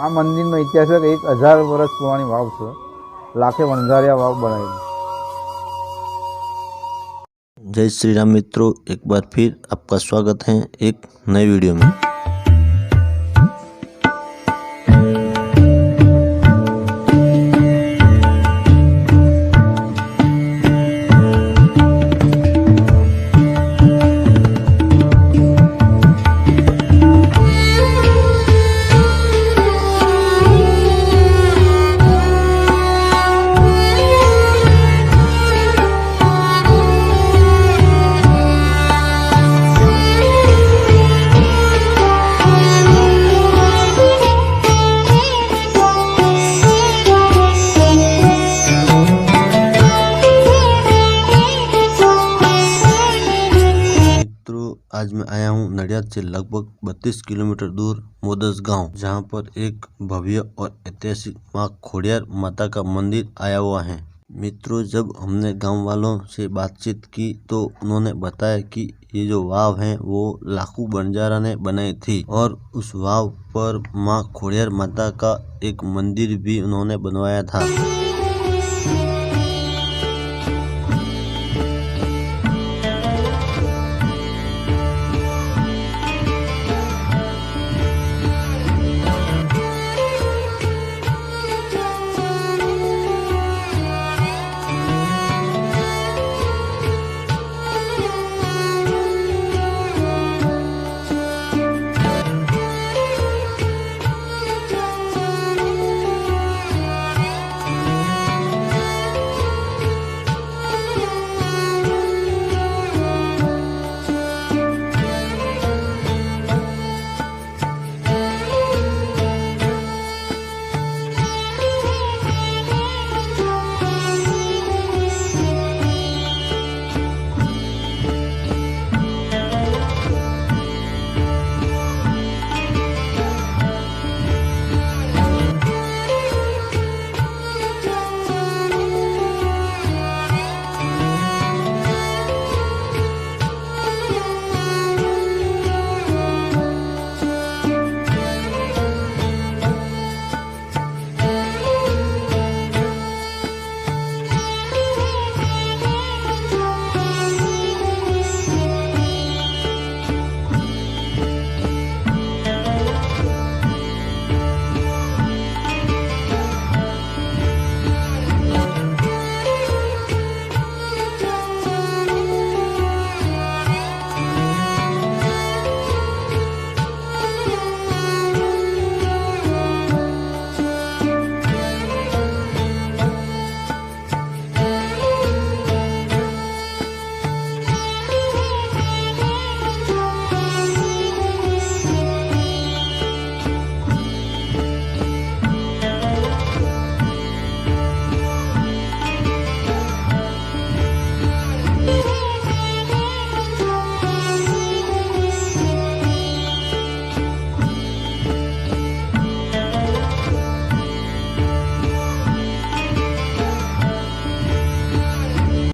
આ મંદિરનો ઇતિહાસ છે કે 1000 વર્ષ પુરાણી વાવ છે. લાખે વણઝારિયા વાવ બનાવેલી. जय श्री राम मित्रों, एक बार फिर आपका स्वागत है एक नए वीडियो में। आज मैं आया हूँ नडियाद से लगभग 32 किलोमीटर दूर मोदस गांव, जहां पर एक भव्य और ऐतिहासिक मां खोडियार माता का मंदिर आया हुआ है। मित्रों, जब हमने गांव वालों से बातचीत की तो उन्होंने बताया कि ये जो वाव है वो लाखू बंजारा ने बनाई थी और उस वाव पर मां खोडियार माता का एक मंदिर भी उन्होंने बनवाया था।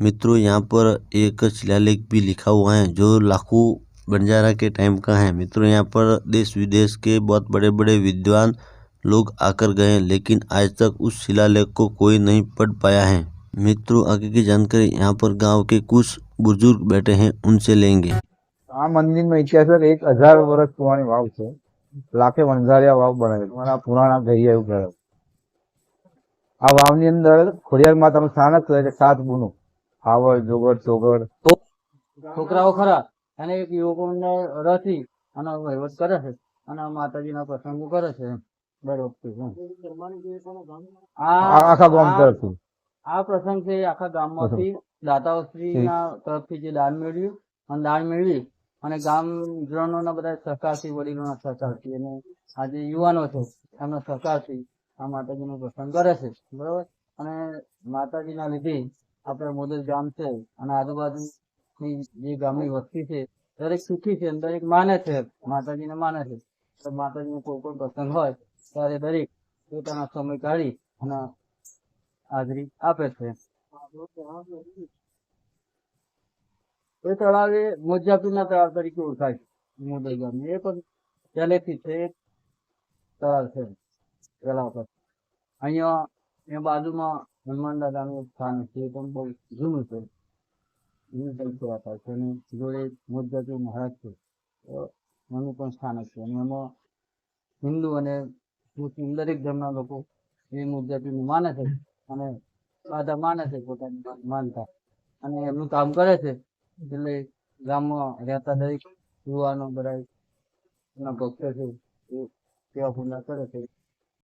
मित्रों, यहाँ पर एक शिलालेख भी लिखा हुआ है जो लाखू बंजारा के टाइम का है। मित्रों, यहाँ पर देश विदेश के बहुत बड़े बड़े विद्वान लोग आकर गए हैं, लेकिन आज तक उस शिलालेख को कोई नहीं पढ़ पाया है। मित्रों, आगे की जानकारी यहाँ पर गांव के कुछ बुजुर्ग बैठे हैं, उनसे लेंगे। આ મંદિરનો ઇતિહાસ છે કે 1000 વર્ષ પુરાણી વાવ છે. લાખે વણઝારિયા વાવ બનાવેલી. મારા પુરાણા ઘડિયા એવું કહેવાય. આ વાવની અંદર ખોડિયાર માતાનું સ્થાનક છે. 7 ગુનો આવડ જોગડ ચોગડ છોકરાઓ ખરા અને એક યુવકો રથી અને વહીવટ કરે છે અને માતાજીના પ્રસંગો કરે છે દર વખતે. આખા ગામ તરફથી આ પ્રસંગ છે આખા ગામમાંથી દાતાઓશ્રીના તરફથી જે દાન મેળવ્યું અને દાન મેળવી અને ગામજનોના બધા સહકારથી, વડીલોના સહકારથી અને આ જે યુવાનો છે એમના સહકારથી આ માતાજીનો પ્રસંગ કરે છે, બરોબર. અને માતાજીના લીધે આપણે મોદસ ગામ છે અને આજુબાજુની જે ગામની વસ્તી છે દરેક સુખી છે, દરેક માને છે, માતાજીને માને છે. તો માતાજીનો કોઈ પણ પ્રસંગ હોય ત્યારે દરેક પોતાના સમય કાઢી અને હાજરી આપે છે. એ તળાવ એ મોજાપીરના તળાવ તરીકે ઓળખાય છે મોદસ ગામ. એ પણ પહેલેથી છે એક તળાવ છે. પેલા વખત અહીંયા એ બાજુમાં હનુમાન દાદાનું સ્થાન છે, એ પણ બહુ જૂનું છે. એની પણ સેવા થાય છે અને જોડે મુદ્દતી મહારાજ છે, તો એનું પણ સ્થાનક છે અને એમાં હિન્દુ અને મુસ્લિમ દરેક ધર્મના લોકો એ મુદ્દતીને માને છે અને બધા માને છે પોતાની માનતા અને એમનું કામ કરે છે. એટલે ગામમાં રહેતા દરેક યુવાનો બધા એના ભક્તો છે એ સેવા પૂર્ણ કરે છે.